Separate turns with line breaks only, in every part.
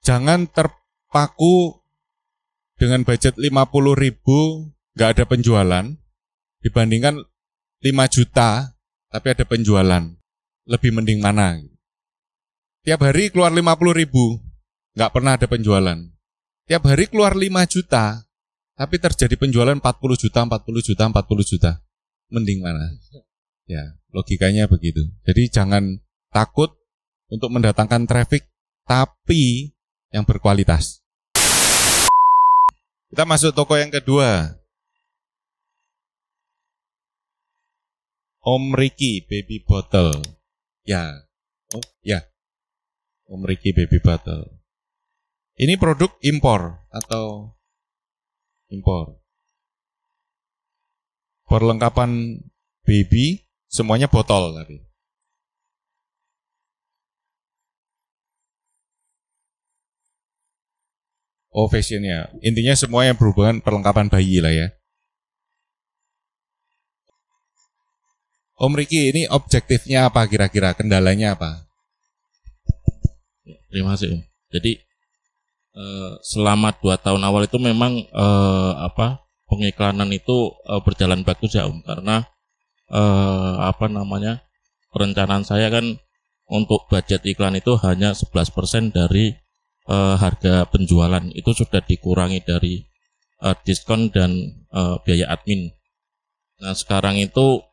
jangan terpaku dengan budget 50.000 nggak ada penjualan dibandingkan 5 juta tapi ada penjualan. Lebih mending mana? Tiap hari keluar 50.000 nggak pernah ada penjualan. Tiap hari keluar 5 juta tapi terjadi penjualan 40 juta, 40 juta, 40 juta. Mending mana? Ya, logikanya begitu. Jadi jangan takut untuk mendatangkan traffic tapi yang berkualitas. Kita masuk toko yang kedua. Om Ricky Baby Bottle. Ya. Oh, ya. Om Ricky Baby Bottle. Ini produk impor atau impor. Perlengkapan baby semuanya botol tadi. Oh, fashionnya. Intinya semua yang berhubungan perlengkapan bayi lah ya. Om Ricky, ini objektifnya apa kira-kira? Kendalanya apa?
Terima kasih Om. Jadi selama 2 tahun awal itu memang pengiklanan itu berjalan bagus ya Om. Karena perencanaan saya kan untuk budget iklan itu hanya 11% dari harga penjualan. Itu sudah dikurangi dari diskon dan biaya admin. Nah sekarang itu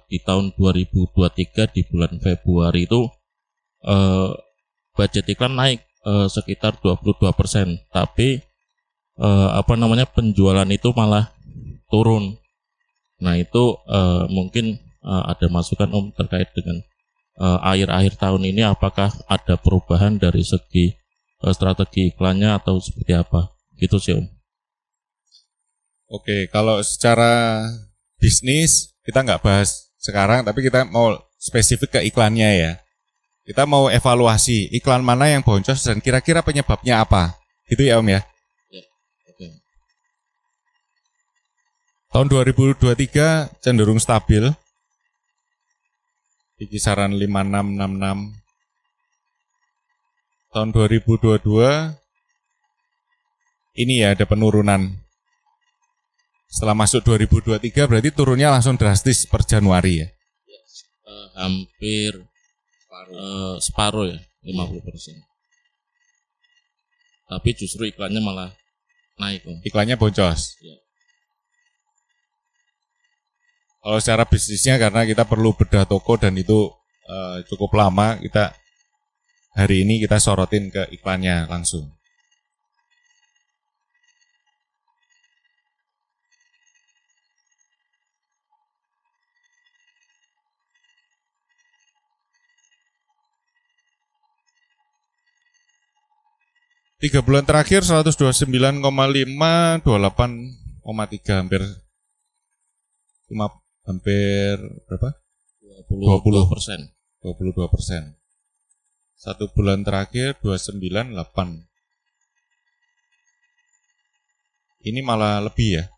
di tahun 2023 di bulan Februari itu budget iklan naik sekitar 22%, tapi penjualan itu malah turun. Nah itu mungkin ada masukan Om terkait dengan akhir-akhir tahun ini apakah ada perubahan dari segi strategi iklannya atau seperti apa? Gitu sih Om.
Oke, kalau secara bisnis kita nggak bahas sekarang, tapi kita mau spesifik ke iklannya ya. Kita mau evaluasi iklan mana yang boncos dan kira-kira penyebabnya apa. Gitu ya Om ya?
Ya, oke.
Tahun 2023 cenderung stabil. Di kisaran 5666. Tahun 2022 ini ya ada penurunan. Setelah masuk 2023 berarti turunnya langsung drastis per Januari ya?
Hampir separuh ya, 50%. Tapi justru iklannya malah naik Om.
Iklannya boncos.
Ya.
Kalau secara bisnisnya karena kita perlu bedah toko dan itu cukup lama, kita hari ini kita sorotin ke iklannya langsung. Tiga bulan terakhir 129,5, 28,3 hampir berapa?
22%.
22%. 1 bulan terakhir 29,8. Ini malah lebih ya?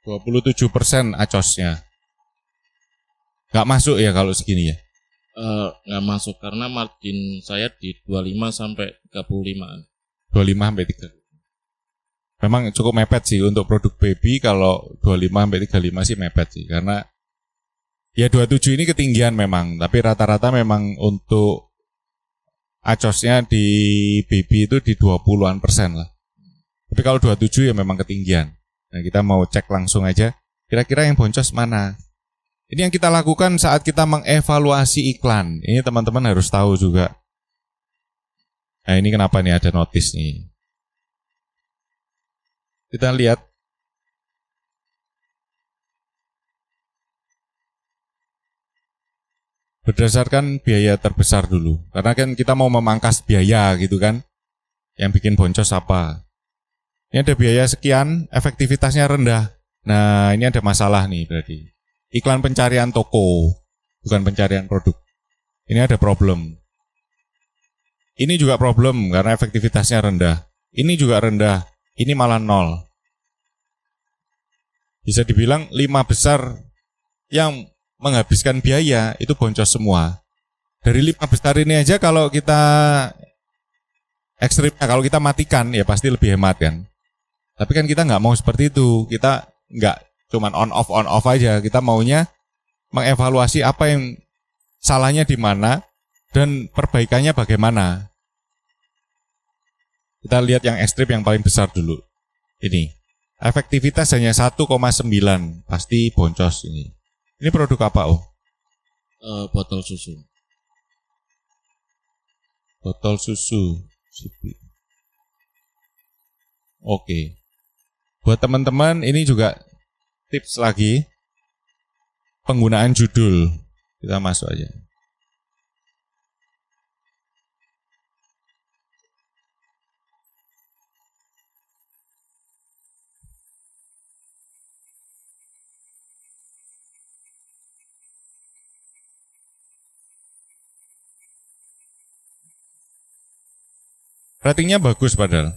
27% acosnya. Nggak masuk ya kalau segini ya?
Nggak masuk karena margin saya di 25 sampai 35.
25 sampai 30. Memang cukup mepet sih untuk produk baby, kalau 25 sampai 35 sih mepet sih karena ya 27 ini ketinggian memang, tapi rata-rata memang untuk acosnya di baby itu di 20-an% lah. Tapi kalau 27 ya memang ketinggian. Nah, kita mau cek langsung aja kira-kira yang boncos mana. Ini yang kita lakukan saat kita mengevaluasi iklan. Ini teman-teman harus tahu juga. Nah, ini kenapa nih ada notice nih. Kita lihat. Berdasarkan biaya terbesar dulu. Karena kan kita mau memangkas biaya gitu kan. Yang bikin boncos apa. Ini ada biaya sekian, efektivitasnya rendah. Nah, ini ada masalah nih berarti. Iklan pencarian toko, bukan pencarian produk. Ini ada problem. Ini juga problem karena efektivitasnya rendah. Ini juga rendah, ini malah 0. Bisa dibilang 5 besar yang menghabiskan biaya itu boncos semua. Dari 5 besar ini aja kalau kita ekstrimnya, kalau kita matikan ya pasti lebih hemat kan. Tapi kan kita nggak mau seperti itu. Kita nggak cuman on off aja. Kita maunya mengevaluasi apa yang salahnya di mana dan perbaikannya bagaimana. Kita lihat yang ekstrim yang paling besar dulu. Ini efektivitas hanya 1,9, pasti boncos ini. Ini produk apa, Om?
Botol susu.
Botol susu. Oke. Buat teman-teman ini juga tips lagi. Penggunaan judul. Kita masuk aja. Ratingnya bagus padahal.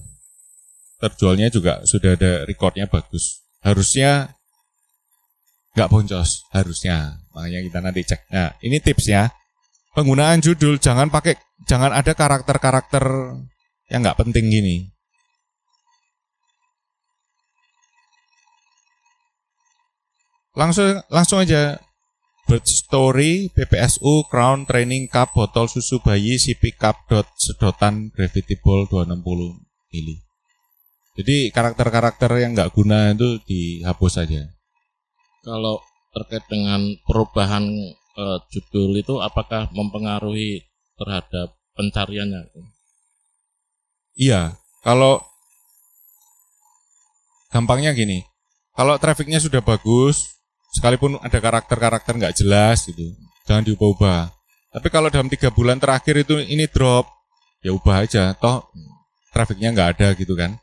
Terjualnya juga sudah ada recordnya bagus. Harusnya nggak boncos, harusnya. Makanya kita nanti cek. Nah, ini tipsnya. Penggunaan judul jangan ada karakter-karakter yang nggak penting gini. Langsung aja. Bird Story, PPSU, Crown, Training Cup, botol susu bayi, CP Cup, sedotan, Gravity Ball 260 mili. Jadi karakter-karakter yang nggak guna itu dihapus saja.
Kalau terkait dengan perubahan judul itu apakah mempengaruhi terhadap pencariannya?
Iya, kalau gampangnya gini, kalau trafficnya sudah bagus, sekalipun ada karakter-karakter nggak jelas gitu, jangan diubah-ubah. Tapi kalau dalam 3 bulan terakhir itu ini drop, ya ubah aja. Toh trafficnya nggak ada gitu kan,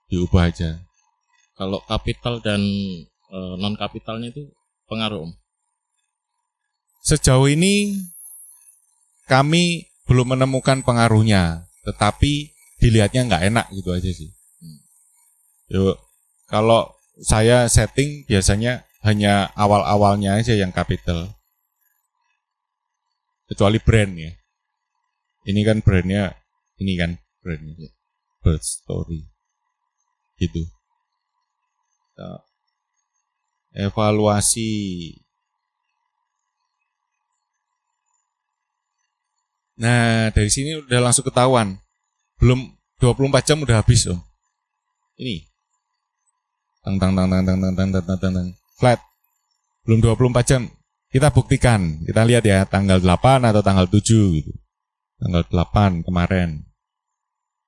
diubah aja.
Kalau kapital dan non kapitalnya itu pengaruh, Om?
Sejauh ini kami belum menemukan pengaruhnya, tetapi dilihatnya nggak enak gitu aja sih. Yuk, kalau saya setting biasanya hanya awal-awalnya aja yang kapital. Kecuali brand ya. Ini kan brandnya, Bird Story. Gitu. Evaluasi. Nah, dari sini udah langsung ketahuan. Belum 24 jam udah habis, Om. Ini. Tang. Flat. Belum 24 jam. Kita buktikan. Kita lihat ya tanggal 8 atau tanggal 7 gitu. Tanggal 8 kemarin.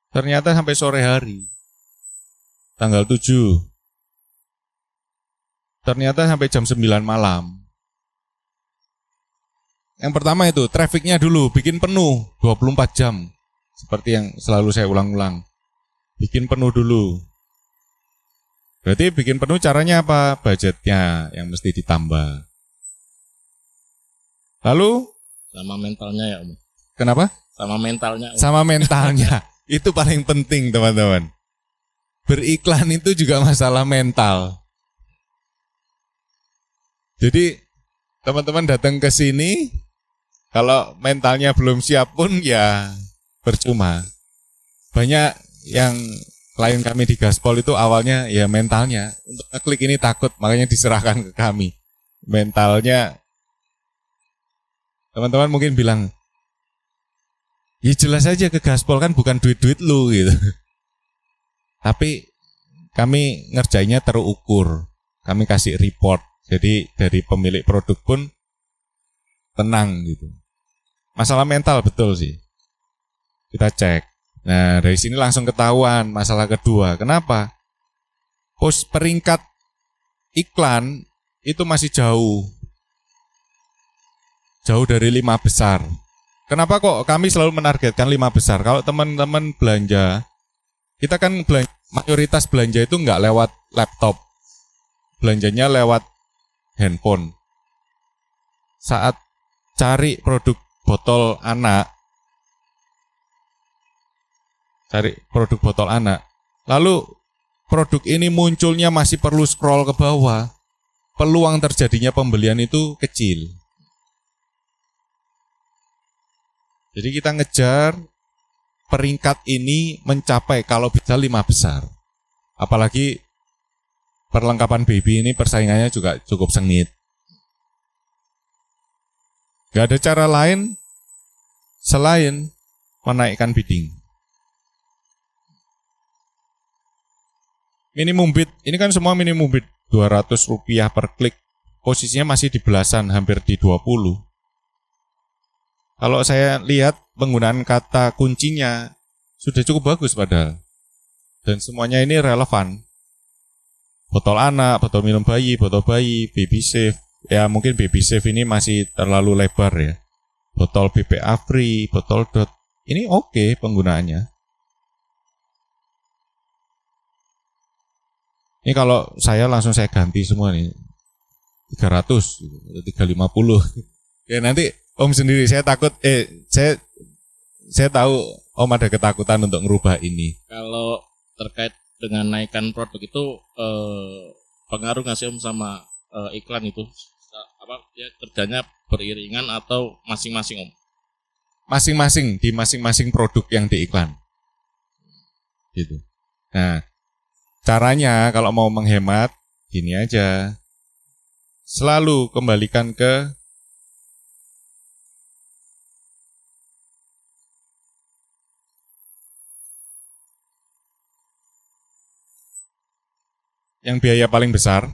Ternyata sampai sore hari. Tanggal 7. Ternyata sampai jam 9 malam. Yang pertama itu, trafficnya dulu, bikin penuh 24 jam. Seperti yang selalu saya ulang-ulang. Bikin penuh dulu. Berarti bikin penuh caranya apa? Budgetnya yang mesti ditambah. Lalu?
Sama mentalnya ya, Om.
Kenapa?
Sama mentalnya, Om.
Sama mentalnya. Itu paling penting, teman-teman. Beriklan itu juga masalah mental. Jadi, teman-teman datang ke sini, kalau mentalnya belum siap pun ya percuma. Banyak yang klien kami di Gaspol itu awalnya ya mentalnya. Untuk ngeklik ini takut, makanya diserahkan ke kami. Mentalnya, teman-teman mungkin bilang, ya jelas aja ke Gaspol kan bukan duit-duit lu gitu. Tapi kami ngerjainnya terukur. Kami kasih report. Jadi dari pemilik produk pun tenang gitu. Masalah mental betul sih. Kita cek. Nah dari sini langsung ketahuan masalah kedua. Kenapa? Peringkat iklan itu masih jauh. Jauh dari 5 besar. Kenapa kok kami selalu menargetkan 5 besar? Kalau teman-teman belanja, kita kan mayoritas belanja itu nggak lewat laptop. Belanjanya lewat handphone. Saat cari produk botol anak, lalu produk ini munculnya masih perlu scroll ke bawah, peluang terjadinya pembelian itu kecil. Jadi kita ngejar peringkat ini mencapai kalau bisa 5 besar. Apalagi perlengkapan baby ini persaingannya juga cukup sengit. Gak ada cara lain selain menaikkan bidding. Minimum bid, ini kan semua minimum bid Rp200 per klik. Posisinya masih di belasan, hampir di 20. Kalau saya lihat penggunaan kata kuncinya sudah cukup bagus padahal. Dan semuanya ini relevan. Botol anak, botol minum bayi, baby safe. Ya mungkin baby safe ini masih terlalu lebar ya. Botol BPA free, botol dot. Ini oke penggunaannya. Ini kalau saya langsung saya ganti semua nih. 300, 350. Ya nanti Om sendiri, saya takut, saya tahu Om ada ketakutan untuk merubah ini.
Kalau terkait dengan naikkan produk itu pengaruh nggak sih Om sama iklan itu? Apa ya kerjanya beriringan atau masing-masing Om?
Masing-masing di masing-masing produk yang diiklan. Gitu. Nah, caranya kalau mau menghemat gini aja. Selalu kembalikan ke yang biaya paling besar,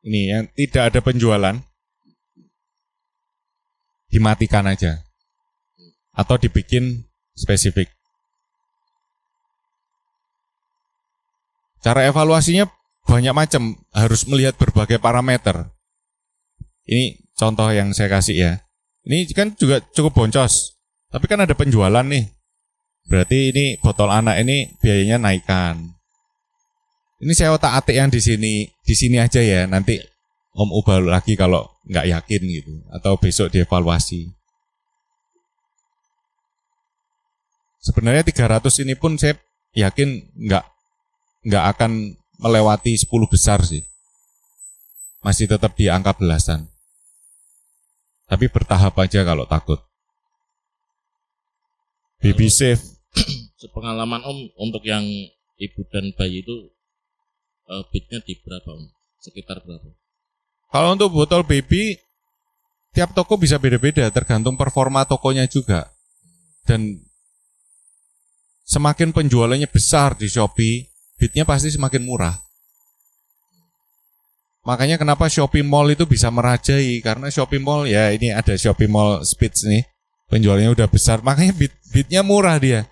ini yang tidak ada penjualan, dimatikan aja. Atau dibikin spesifik. Cara evaluasinya banyak macam, harus melihat berbagai parameter. Ini contoh yang saya kasih ya. Ini kan juga cukup boncos, tapi kan ada penjualan nih. Berarti ini botol anak ini biayanya naikkan. Ini saya otak-atik yang di sini aja ya. Nanti Om ubah lagi kalau nggak yakin gitu, atau besok dievaluasi. Sebenarnya 300 ini pun saya yakin nggak akan melewati 10 besar sih. Masih tetap di angka belasan. Tapi bertahap aja kalau takut. Baby safe.
Sepengalaman Om untuk yang ibu dan bayi itu bidnya di berapa Om? Sekitar berapa?
Kalau untuk botol baby, tiap toko bisa beda-beda, tergantung performa tokonya juga. Dan semakin penjualannya besar di Shopee, bidnya pasti semakin murah. Makanya kenapa Shopee Mall itu bisa merajai, karena Shopee Mall, ya ini ada Shopee Mall Speeds nih, penjualannya udah besar, makanya bidnya murah dia.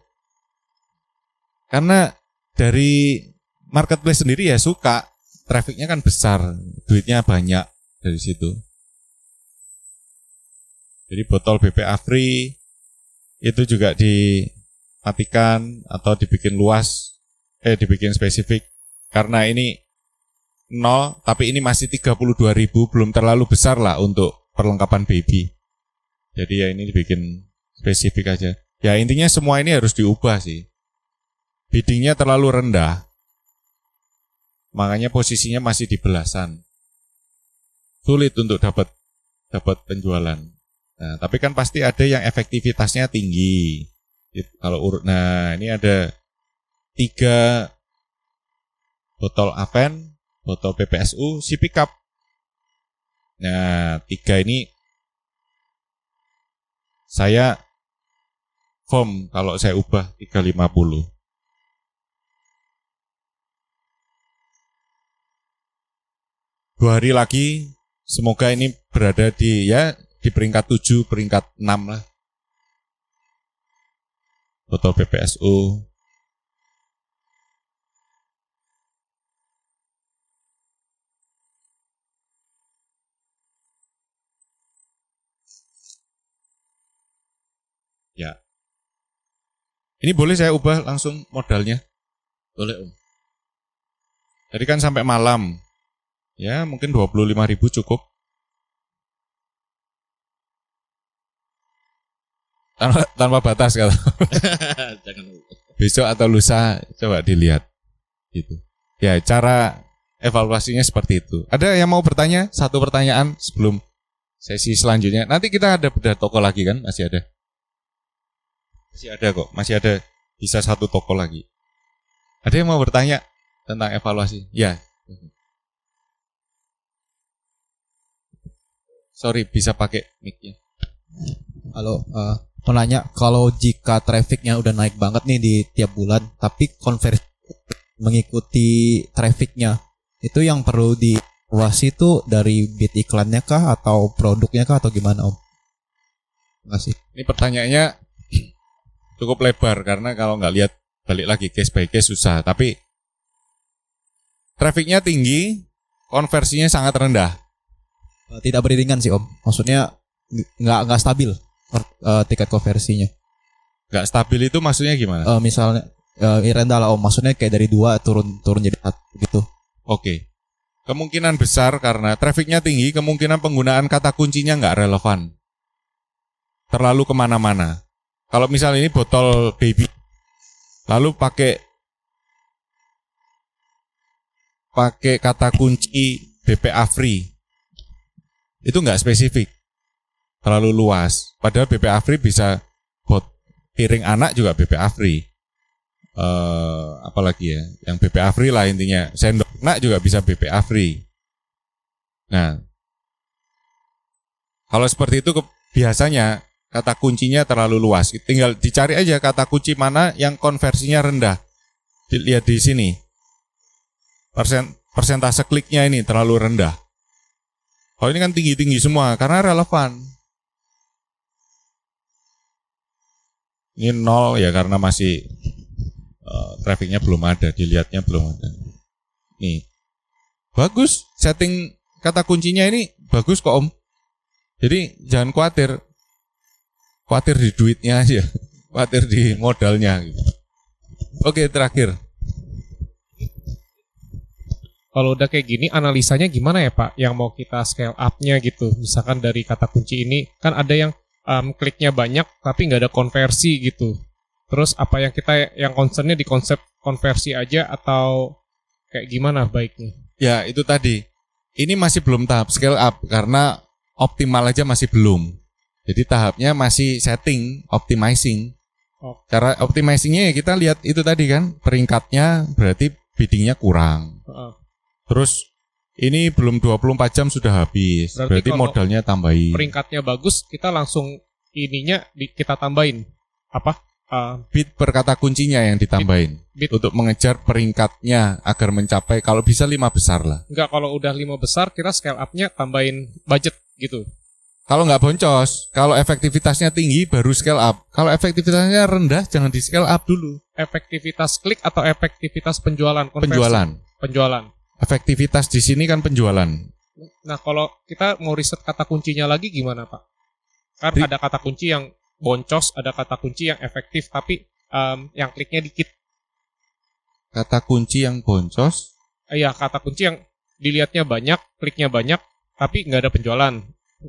Karena dari marketplace sendiri ya suka, trafficnya kan besar, duitnya banyak dari situ. Jadi botol BPA free itu juga dimatikan atau dibikin luas, dibikin spesifik. Karena ini 0, tapi ini masih 32.000, belum terlalu besar lah untuk perlengkapan baby. Jadi ya ini dibikin spesifik aja. Ya intinya semua ini harus diubah sih. Biddingnya terlalu rendah. Makanya posisinya masih di belasan. Sulit untuk dapat penjualan. Nah, tapi kan pasti ada yang efektivitasnya tinggi. Nah, ini ada 3 botol Aven, botol PPSU, CP Cup. Nah, 3 ini saya firm kalau saya ubah 350. Dua hari lagi semoga ini berada di peringkat 7, peringkat 6 lah. Botol PPSU. Ya. Ini boleh saya ubah langsung modalnya?
Boleh Om.
Tadi kan sampai malam. Ya mungkin 25.000 cukup. Tanpa batas kalau.
Jangan.
Besok atau lusa coba dilihat. Gitu. Ya cara evaluasinya seperti itu. Ada yang mau bertanya? Satu pertanyaan sebelum sesi selanjutnya. Nanti kita ada bedah toko lagi kan? Masih ada. Masih ada kok. Masih ada bisa 1 toko lagi. Ada yang mau bertanya tentang evaluasi? Ya. Sorry, bisa pakai mic-nya.
Halo, mau nanya, kalau jika trafficnya udah naik banget nih di tiap bulan, tapi konversi mengikuti trafficnya, itu yang perlu dievaluasi itu dari bid iklannya kah, atau produknya kah, atau gimana Om? Terima kasih.
Ini pertanyaannya cukup lebar, karena kalau nggak lihat balik lagi case by case susah. Tapi trafficnya tinggi, konversinya sangat rendah.
Tidak beriringan sih Om, maksudnya nggak stabil tiket konversinya.
Nggak stabil itu maksudnya gimana?
Misalnya rendah lah Om, maksudnya kayak dari 2 turun jadi 1 gitu.
Oke. Kemungkinan besar karena trafficnya tinggi, kemungkinan penggunaan kata kuncinya nggak relevan. Terlalu kemana-mana. Kalau misalnya ini botol baby, lalu pakai kata kunci BPA free, itu nggak spesifik, terlalu luas. Padahal BPA free bisa buat piring anak juga BPA free. Apalagi ya, yang BPA free lah intinya. Sendok anak juga bisa BPA free. Nah, kalau seperti itu biasanya kata kuncinya terlalu luas. Tinggal dicari aja kata kunci mana yang konversinya rendah. Lihat di sini. Persentase kliknya ini terlalu rendah. Kalau ini kan tinggi-tinggi semua karena relevan. Ini 0 ya karena masih trafficnya belum ada, dilihatnya belum ada. Nih, bagus setting kata kuncinya ini bagus kok Om. Jadi jangan khawatir di duitnya aja, khawatir di modalnya. Gitu. Oke, terakhir.
Kalau udah kayak gini, analisanya gimana ya Pak? Yang mau kita scale up-nya gitu. Misalkan dari kata kunci ini, kan ada yang kliknya banyak, tapi nggak ada konversi gitu. Terus apa yang concernnya di konsep konversi aja, atau kayak gimana baiknya?
Ya, itu tadi. Ini masih belum tahap scale up, karena optimal aja masih belum. Jadi tahapnya masih setting, optimizing. Cara optimizingnya ya kita lihat itu tadi kan, peringkatnya berarti biddingnya kurang. Terus ini belum 24 jam sudah habis. Berarti modalnya tambahin.
Peringkatnya bagus, kita langsung ininya kita tambahin. Apa?
Bid per kata kuncinya yang ditambahin. Bid. Untuk mengejar peringkatnya agar mencapai kalau bisa 5 besar lah.
Enggak, kalau udah 5 besar kita scale up-nya tambahin budget gitu.
Kalau nggak boncos, kalau efektivitasnya tinggi baru scale up. Kalau efektivitasnya rendah jangan di scale up dulu.
Efektivitas klik atau efektivitas penjualan konversi? Penjualan.
Efektivitas di sini kan penjualan.
Nah, kalau kita mau riset kata kuncinya lagi gimana, Pak? Kan ada kata kunci yang boncos, ada kata kunci yang efektif, tapi yang kliknya dikit.
Kata kunci yang boncos?
Iya, kata kunci yang dilihatnya banyak, kliknya banyak, tapi nggak ada penjualan.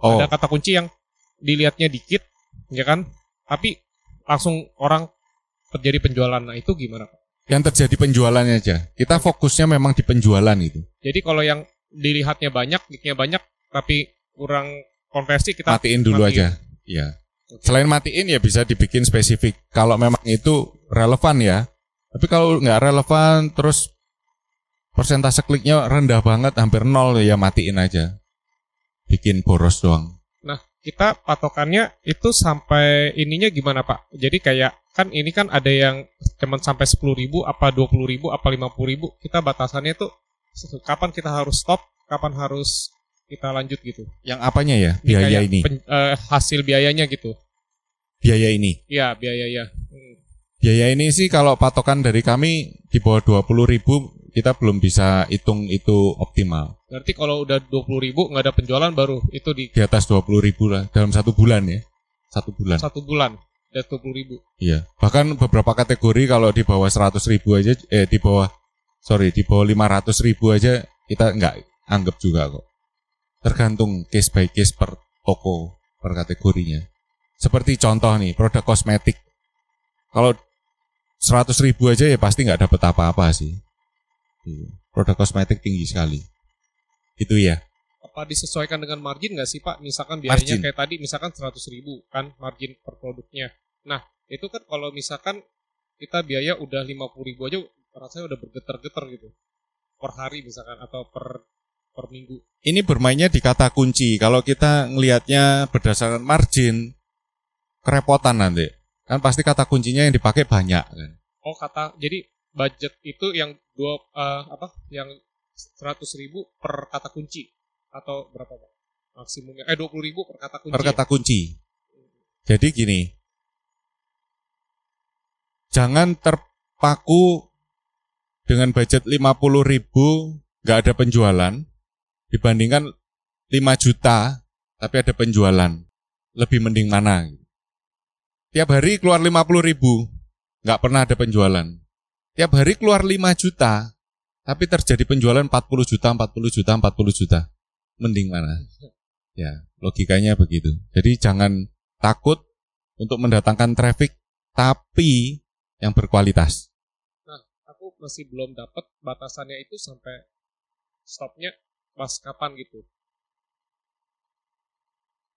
Ada kata kunci yang dilihatnya dikit, ya kan? Tapi langsung orang terjadi penjualan. Nah, itu gimana, Pak?
Yang terjadi penjualannya aja. Kita fokusnya memang di penjualan itu.
Jadi kalau yang dilihatnya banyak, kliknya banyak, tapi kurang konversi, kita
matiin dulu aja. Iya. Okay. Selain matiin ya bisa dibikin spesifik. Kalau memang itu relevan ya. Tapi kalau nggak relevan, terus persentase kliknya rendah banget, hampir 0, ya matiin aja. Bikin boros doang.
Nah, kita patokannya itu sampai ininya gimana Pak? Jadi kayak kan ini kan ada yang cuma sampai 10.000, apa 20.000, apa 50.000. Kita batasannya tuh kapan kita harus stop, kapan harus kita lanjut gitu.
Yang apanya ya? Biaya ini?
Hasil biayanya gitu.
Biaya ini?
Iya, biaya ya.
Biaya ini sih kalau patokan dari kami di bawah 20.000 kita belum bisa hitung itu optimal.
Berarti kalau udah 20.000 nggak ada penjualan baru itu di
atas 20.000 lah dalam 1 bulan ya. 1 bulan.
1 bulan ada 20.000.
Iya. Bahkan beberapa kategori kalau di bawah 100.000 aja di bawah 500.000 aja kita nggak anggap juga kok. Tergantung case by case per toko, per kategorinya. Seperti contoh nih, produk kosmetik. Kalau 100.000 aja ya pasti nggak dapat apa-apa sih. Produk kosmetik tinggi sekali. Itu ya.
apa disesuaikan dengan margin nggak sih Pak? Misalkan biayanya
Margin.
kayak tadi, misalkan 100.000 kan margin per produknya. Nah, itu kan kalau misalkan kita biaya udah 50.000 aja, rasanya udah bergetar-getar gitu. Per hari misalkan, atau per minggu.
Ini bermainnya di kata kunci. Kalau kita ngelihatnya berdasarkan margin, kerepotan nanti. Kan pasti kata kuncinya yang dipakai banyak kan.
Oh jadi budget itu yang yang 100.000 per kata kunci atau berapa Pak? Maksimumnya 20.000 per kata kunci.
Per kata kunci. Jadi gini, jangan terpaku dengan budget 50.000 nggak ada penjualan dibandingkan 5 juta tapi ada penjualan. Lebih mending mana? Tiap hari keluar 50.000 nggak pernah ada penjualan. Tiap hari keluar 5 juta tapi terjadi penjualan 40 juta, 40 juta, 40 juta. Mending mana? Ya, logikanya begitu. Jadi jangan takut untuk mendatangkan traffic tapi yang berkualitas.
Nah, aku masih belum dapat batasannya itu sampai stopnya pas kapan gitu.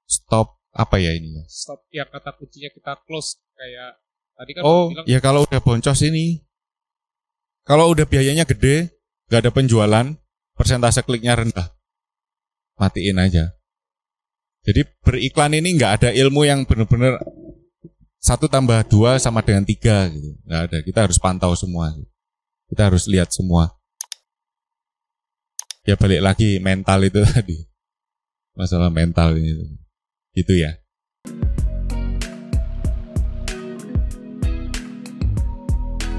Stop apa ya ini ya?
Stop yang kata kuncinya kita close kayak tadi kan
Oh,
bilang
ya kalau udah boncos ini. Kalau udah biayanya gede, nggak ada penjualan, persentase kliknya rendah, matiin aja. Jadi beriklan ini nggak ada ilmu yang benar-benar 1 tambah 2 sama dengan 3 gitu. Nggak ada, kita harus pantau semua. Kita harus lihat semua. Ya balik lagi mental itu tadi. Masalah mental ini. Gitu ya.